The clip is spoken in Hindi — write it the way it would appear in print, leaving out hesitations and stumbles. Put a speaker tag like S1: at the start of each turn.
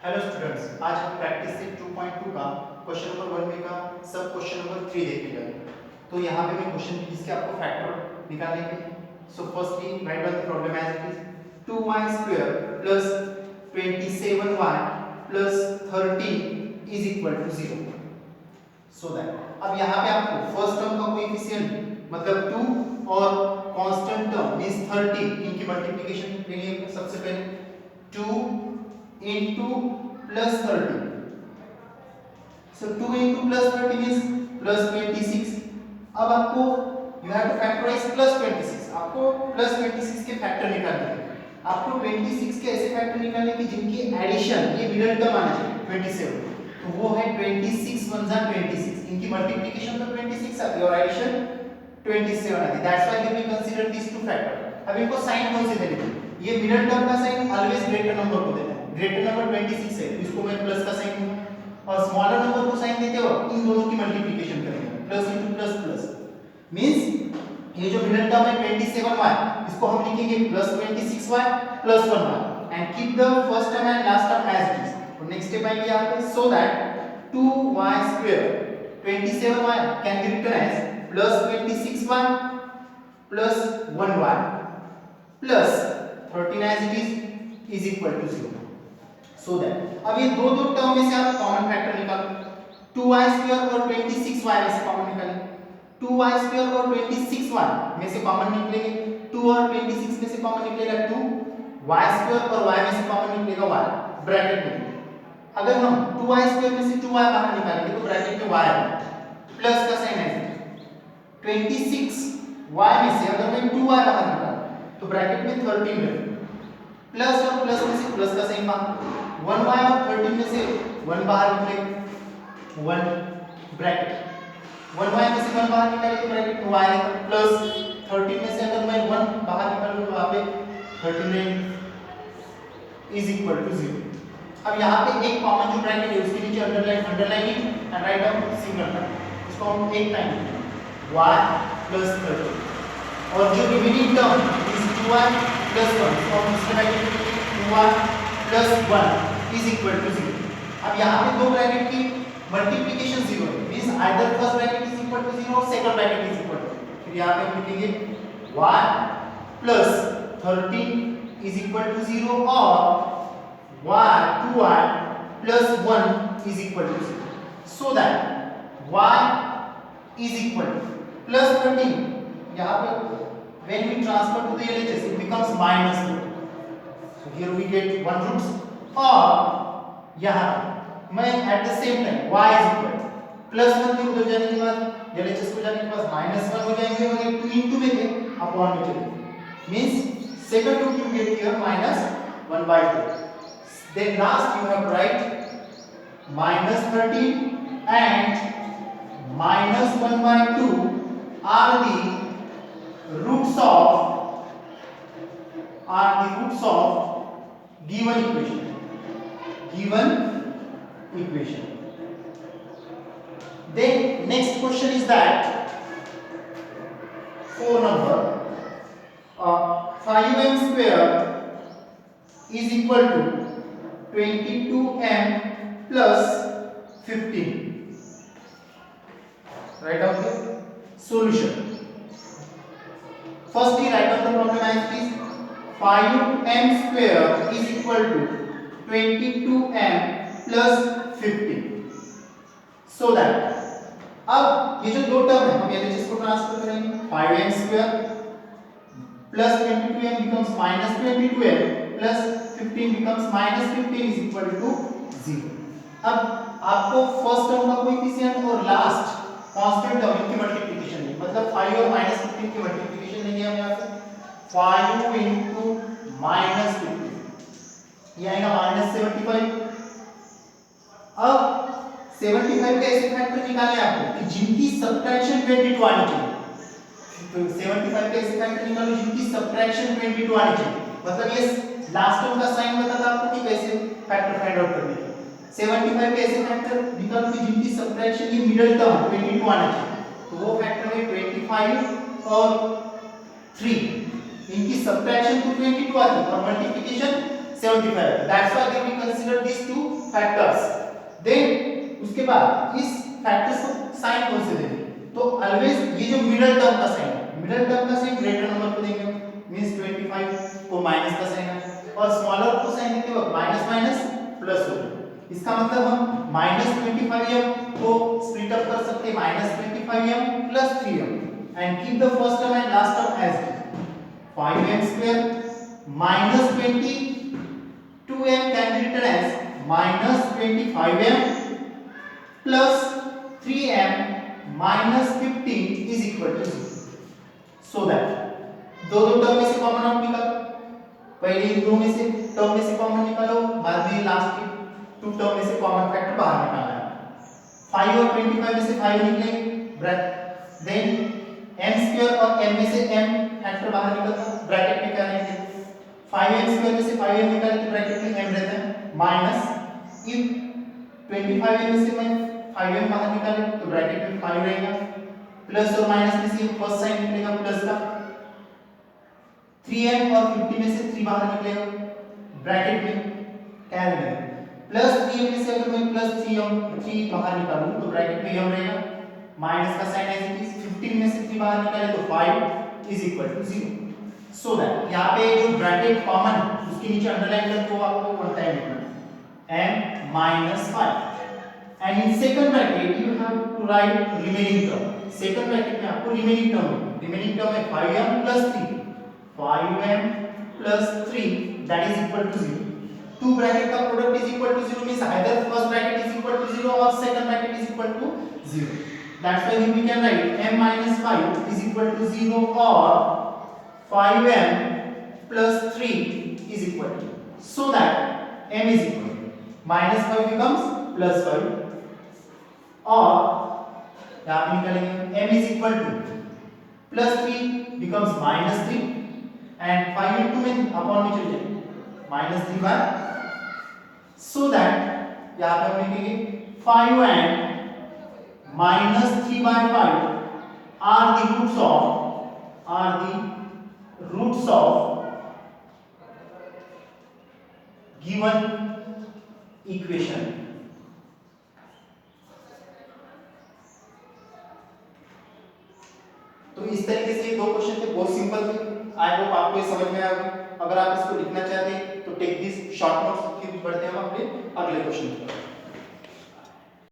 S1: हेलो स्टूडेंट्स, आज हम प्रैक्टिस सेट 2.2 का क्वेश्चन नंबर 1 में का सब क्वेश्चन नंबर 3 देखने जा रहे हैं। तो यहाँ पे मैं क्वेश्चन जिसके आपको फैक्टर निकालने के। So firstly write down the problem as it is 2y square plus 27y plus 30 is equal to 0। So that अब यहाँ पे आपको फर्स्ट टर्म का कोएफिशिएंट मतलब 2 और कांस्टेंट टर्म मींस 30 इनकी मल्टीप्लिकेशन के लिए सबसे पहले 2 into plus 30. So 2 into plus 30 means plus 26. अब आपको you have to factorize plus 26. आपको plus 26 के फैक्टर निकालने हैं। आपको 26 के ऐसे फैक्टर निकालने की जिनकी एडिशन ये मिडिल टर्म आना चाहिए 27। तो वो है 26 1 जा 26। इनकी मल्टीप्लिकेशन तो 26 आती है और एडिशन 27 आती है। That's why we consider these two factor. अब इनको साइन कौन से देने हैं? ये मिडिल टर्म का साइन ऑलवेज ग्रेटर नंबर को देना है। ग्रेटर नंबर 26 है, इसको मैं प्लस का साइन दूंगा और स्मॉलर नंबर को साइन देते वक्त इन दोनों की मल्टीप्लिकेशन करेंगे। Plus into plus plus means ये जो मिडिल टर्म है 27y, इसको हम लिखेंगे plus 26y plus 1y and keep the first term and last term as it is. और नेक्स्ट स्टेप आएगी यहां पे so that 2y square 27y can be written as plus 26y plus 1y plus 13 as it is equal to 0। So that अब ये दो टर्म में से आप कॉमन फैक्टर निकालो। 2y स्क्वायर और 26y में से कॉमन निकालें। 2y स्क्वायर और 26y में से कॉमन निकलेंगे 2 और 26 में से कॉमन निकलेगा 2, y स्क्वायर और y में से कॉमन निकलेगा y ब्रैकेट में। अगर हम 2y स्क्वायर में से 2y बाहर निकालेंगे तो ब्रैकेट में y आएगा प्लस का साइन है। 26y में से अगर मैं 2y बाहर निकालूं तो ब्रैकेट में 13 रहेगा प्लस और प्लस में से प्लस का साइन बाहर 1y और 13 में से 1 बाहर निकलेगा 1 ब्रैकेट 1y में से 1 बाहर निकाले तो ब्रैकेट में y आएगा प्लस 13 में से अगर मैं 1 बाहर निकालूं तो वहां पे 13 इज इक्वल टू 0। अब यहां पे एक कॉमन जो ब्रैकेट है उसके नीचे underline it and write down single bracket. इसको हम एक टाइम लिखेंगे y प्लस 13 और जो remaining term is 2y plus 1 इसको हम दूसरे ब्रैकेट में लिखेंगे 2y plus 1 is equal to 0। अब यहाँ पे दो ब्रैकेट की मल्टीप्लिकेशन 0 है means either first bracket is equal to 0 और second bracket is equal to 0। फिर यहाँ पे हम लिखेंगे y plus 13 is equal to 0 और y 2y plus 1 is equal to 0। So that y is equal to plus 13 यहाँ पे when we transfer to the LHS it becomes minus 2। So here we get one roots और यहाँ मैं at the same time y is equal plus 1 के उधर जाने के बाद LHS को जाने के बाद माइनस 1 हो जाएंगे और ये 2 into में थे अपॉन में चलेंगे means second root you get here minus 1/2। then last you have write minus 13 and minus 1/2 are the roots of given equation। Then next question is that 4 number 5m square is equal to 22m plus 15। write down the solution। Firstly write down the problem as it is 5m square is equal to 22m plus 15। so that अब ये जो दो टर्म है हम LHS को ट्रांसफर करेंगे 5m square plus 22m becomes minus 22m plus 15 becomes minus 15 is equal to 0। अब आपको फर्स्ट टर्म का कोएफिशिएंट और लास्ट कांस्टेंट टर्म की मल्टीप्लिकेशन है मतलब 5 और minus 15 की मल्टीप्लिकेशन लेंगे हम यहाँ से 5 into minus 15 ये आएगा minus 75। अब 75 का ऐसे फैक्टर निकालने आपको कि जिनकी सब्ट्रैक्शन 22 आनी चाहिए। तो 75 का ऐसे फैक्टर निकालो जिनकी सब्ट्रैक्शन 22 आनी चाहिए मतलब ये लास्ट टर्म का साइन बताता आपको कि कैसे फैक्टर फाइंड आउट करने के। 75 के ऐसे फैक्टर निकालो कि जिनकी सब्ट्रैक्शन ये मिडिल टर्म 22 आना चाहिए। तो वो फैक्टर है 25 और 3 इनकी सब्ट्रैक्शन तो 22 आती है और multiplication 75। That's why we consider these two factors, then उसके बाद इस फैक्टर्स को साइन कौन से देंगे, तो ऑलवेज ये जो मिडिल टर्म का साइन है, मिडिल टर्म का साइन ग्रेटर नंबर को देंगे, मींस 25 को माइनस का साइन है और स्मॉलर को साइन देते वक्त माइनस माइनस प्लस हो जाए। इसका मतलब हम -25m को स्प्लिट अप कर सकते हैं -25m + 3m and keep the first term and last term as it is. 5m² -22m can be written as -25m + 3m -15 is equal to 0, so that दो टर्म में से कॉमन आउट निकालो, पहले इन दो में से टर्म में से कॉमन निकालो, बाद में लास्ट की टू टर्म में से कॉमन फैक्टर बाहर निकालना है। 5 और 25 में से 5 निकलेंगे, देन m² और m में से m फैक्टर बाहर निकलता है, ब्रैकेट में क्या रहेंगे, 5m² में से 5m निकालें तो ब्रैकेट में m रहता है, माइनस इफ 25m में से मैं 5m बाहर निकालें तो ब्रैकेट में 5 रहेगा, प्लस और माइनस में से फर्स्ट साइन निकलेगा प्लस का, 3m और 50 में से 3 बाहर निकलेगा, ब्रैकेट में क्या रहेगा, प्लस 3m में से अगर मैं प्लस 3 बाहर निकालूं तो ब्रैकेट में m रहेगा, माइनस का साइन एज इट इज, 15 में से 3 बाहर निकाले तो 5 is equal to 0, so that यहाँ पे जो ब्रैकेट कॉमन उसके नीचे अंडरलाइन कर दो आपको वन टाइम लिखना m minus 5 and in second bracket you have to write remaining term, second bracket में आपको remaining term है 5m plus 3, 5m plus 3 that is equal to 0, two bracket का product is equal to 0 means either first bracket is equal to 0 or second bracket is equal to 0, that's why we can write m minus 5 is equal to 0 or 5m plus 3 is equal to, so that m is equal to minus 5 becomes plus 5 और यहाँ पे निकालेंगे m is equal to plus 3 becomes minus 3 and 5 into में अपॉन में चले जाएंगे minus 3 by, so that यहाँ पे हम लिखेंगे 5 and minus 3 by 5 are the roots of given equation। तो इस तरीके से दो क्वेश्चन थे, बहुत सिंपल थे, आई होप आपको ये समझ में आ गया। अगर आप इसको लिखना चाहते हैं तो टेक दिस शॉर्ट नोट्स, फिर बढ़ते हैं हम अपने अगले क्वेश्चन की तरफ।